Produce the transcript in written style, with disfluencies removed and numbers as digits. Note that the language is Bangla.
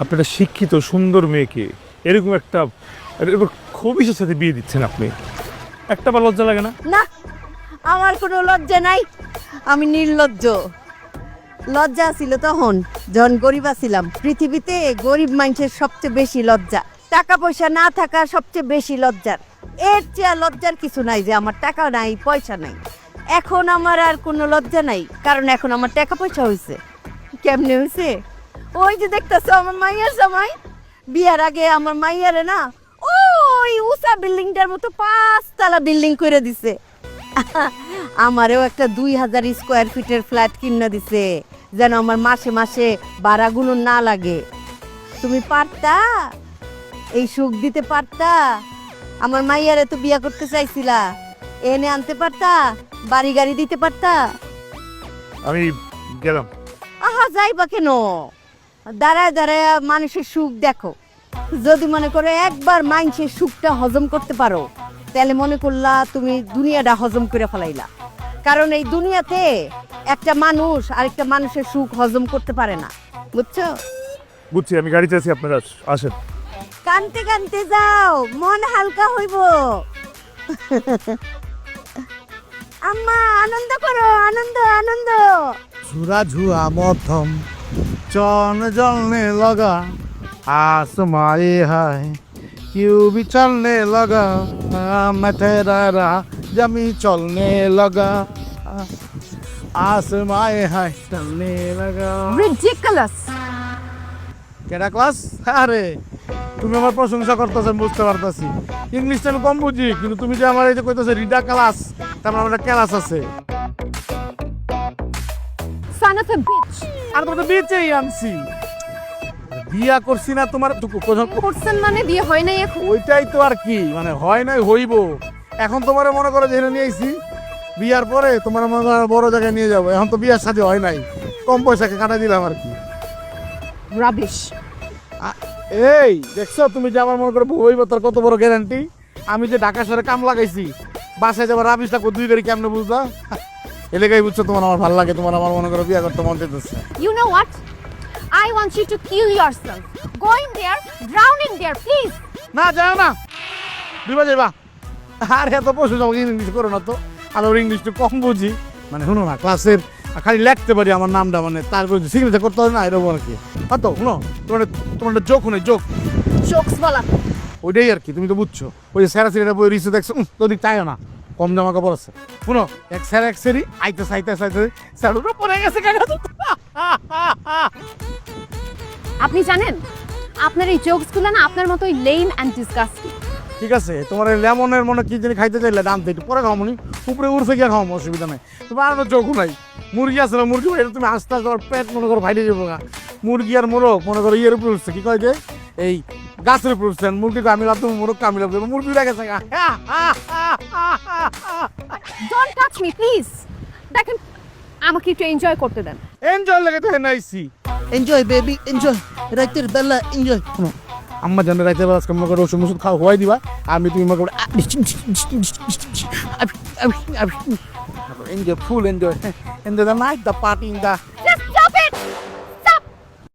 আপনি একটা শিক্ষিত সুন্দর মেয়েকে এরকম একটা খবিশের সাথে বিয়ে দিচ্ছেন আপনি, একটা বার লজ্জা লাগে না? না, আমার কোনো লজ্জা নাই। আমি নির্লজ্জ। লজ্জা ছিল তখন যখন গরিব ছিলাম। পৃথিবীতে গরিব মানুষের সবচেয়ে বেশি লজ্জা, টাকা পয়সা না থাকা সবচেয়ে বেশি লজ্জার। এর চেয়ে লজ্জার কিছু নাই যে আমার টাকা নাই, পয়সা নাই। এখন আমার আর কোনো লজ্জা নাই, কারণ এখন আমার টাকা পয়সা হয়েছে। কেমনে হয়েছে? ওই যে দেখতেছো আমার মাইয়ার জামাই, বিয়ার আগে আমার মাইয়ারে না ওই উঁচা বিল্ডিংটার মতো 5 তলা বিল্ডিং করে দিছে। আমারও একটা 2000 স্কোয়ার ফিটের ফ্ল্যাট কিনে দিছে, যেন আমার মাসে মাসে ভাড়াগুলো না লাগে। তুমি পারতা? এই সুখ দিতে পারতা? আমার মাইয়ারে তো বিয়া করতে চাইছিলা, এনে আনতে পারতা, বাড়ি গাড়ি দিতে পারতা। আমি গেলাম। আহা, যাইবা কেন? দাঁড়ায় দাঁড়ায় মানুষের সুখ দেখো। যদি মনে করো একবার মানুষের সুখটা হজম করতে পারো, তাহলে মনে করলা তুমি দুনিয়াটা হজম করে ফেলাইলা। কারণ এই দুনিয়াতে একটা মানুষ আরেকটা মানুষের সুখ হজম করতে পারে না, বুঝছো? বুঝছি, আমি গাড়িতে আছি, আপনারা আসেন। কানতে কানতে যাও, মন হালকা হইব। আম্মা, আনন্দ করো, আনন্দ আনন্দ। ঝুরা ঝুরা মধ্যম চন জলনে লগা आसमाए है क्यों भी चलने लगा मैं तेरा जमी चलने लगा आसमाए है चलने लगा। রিডিকুলাস। কেডা ক্লাস? আরে তুমি আমার প্রশংসা করতেছো, বুঝতে পারতাছি। ইংলিশটা আমি কম বুঝি, কিন্তু তুমি যে আমার এই যে কইতেছো রিডা ক্লাস, তার মানে একটা ক্লাস আছে। son of a bitch। আর তোমার তো বেঁচেই আনছি, বিয়া করছি না তোমার করছেন মানে বিয়ে হয় নাই এখন? ওইটাই তো আর কি, মানে হয় নাই হইব। এখন তোমার মনে করো যে নিয়ে আইছি, বিয়ার পরে তোমার মনে করো বড় জায়গায় নিয়ে যাবো। এখন তো বিয়ার সাথে হয় নাই, কম পয়সাকে কাটা দিলাম আর কি। রাবিশ। এই দেখছো তুমি যে আমার মনে করো হইব, তার কত বড় গ্যারান্টি? আমি যে ঢাকা শহরে কাম লাগাইছি, বাসায় যাবার রাবিশটা 2 গাড়ি কেমনে বুঝবা? এলাকায় বুঝছো তোমার আমার ভালো লাগে, তোমার আমার মনে করো বিয়া করতে মন চাইতেছে। You know what? I want you to kill yourself. Go in there, drown in there, please. না যাও না, দুইবার যাইবা। আর এত পশু যাবো, ইংলিশ করো না তো, আর ওর ইংলিশটা কম বুঝি। মানে শুনো না, ক্লাসের খালি লিখতে পারি আমার নামটা, মানে তারপর সিগনেচার করতে হবে না, এরকম আর কি। হয়তো শুনো, তোমার তোমার একটা জোক শুনে, জোক Jokes বলা। ওইটাই আর কি, তুমি তো বুঝছো। ওই যে স্যারা সিরিটা বই রিসে দেখছো, তো দিক চাইও না, কম জামা কাপড় আছে। শুনো, এক স্যার এক সেরি আইতে সাইতে সাইতে স্যারুটা পড়ে গেছে কাকা। আপনি জানেন আপনার এই জোকসগুলো না আপনার মতোই লেম অ্যান্ড ডিসগাস্টিং। ঠিক আছে, তোমার এই লেমনের মনে কি জানি খাইতে চাইলে দাম একটু পরে খাও, মনি উপরে উড়ছে গিয়ে খাও, অসুবিধা নাই। তোমার আর চোখও নাই। মুরগি আছে না, মুরগি এটা তুমি আস্তে আস্তে তোমার পেট মনে করো ফাইলে যাবো। মুরগি আর মোরগ মনে করো ইয়ের উপরে উঠছে, কি কয় যে এই গাছের উপরে উঠছেন। মুরগি আমি লাভ তুমি মোরগ আমি লাভ দেবো, মুরগি উঠে গেছে। Don't touch me please. দেখেন, আমাকে একটু এনজয় করতে দেন। এনজয় লেগে তো নাইছি। এনজয় বেবি এনজয়, রাতের বেলা এনজয়। আম্মা জানে রাইতে বেলা আজকে মনে করো ওষুধ মুষুধ খাওয়া হওয়াই দিবা, আমি তুমি মনে করো enjoy, full enjoy, enjoy the night, the party in the